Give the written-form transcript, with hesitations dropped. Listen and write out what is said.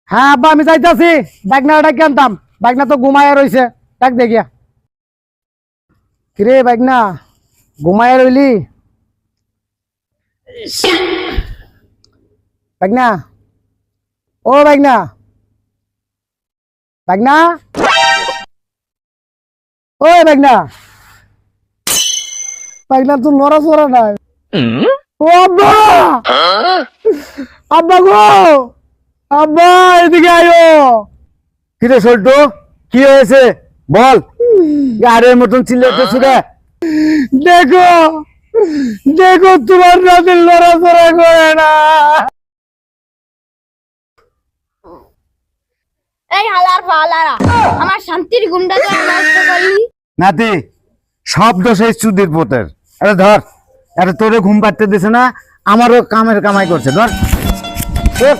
হ্যাঁ আব্বা আমি যাইতাছি। বাইকনাটা আনতাম, বাইকনা তো ঘুমায় রইছে। ডাক দেখিয়া কিরে বাইকনা ঘুমায় রইলি? বাইকনা, ও বাইকনা, বাইকনা, ও বাইকনা, বাইকনা তো নড়াচড়া নাই। ও আব্বা, আব্বা গো, আব্বা এদিকে আয়ো। কিরে সল্টু, কি হয়েছে বল? গাড়ির মতন চিল্লাতেছ রে? দেখো, দেখো তোমার নাতি লড়াচড়া করে না। এই হালার ফালারা আমার শান্তির ঘুমটা তো নষ্ট করলি। নাতি, সব দোষ এই চুদির পোতের। আরে ধর, আরে তোরে ঘুম পাড়তে দিছে না, আমারও কামের কামাই করছে। ধর ধর।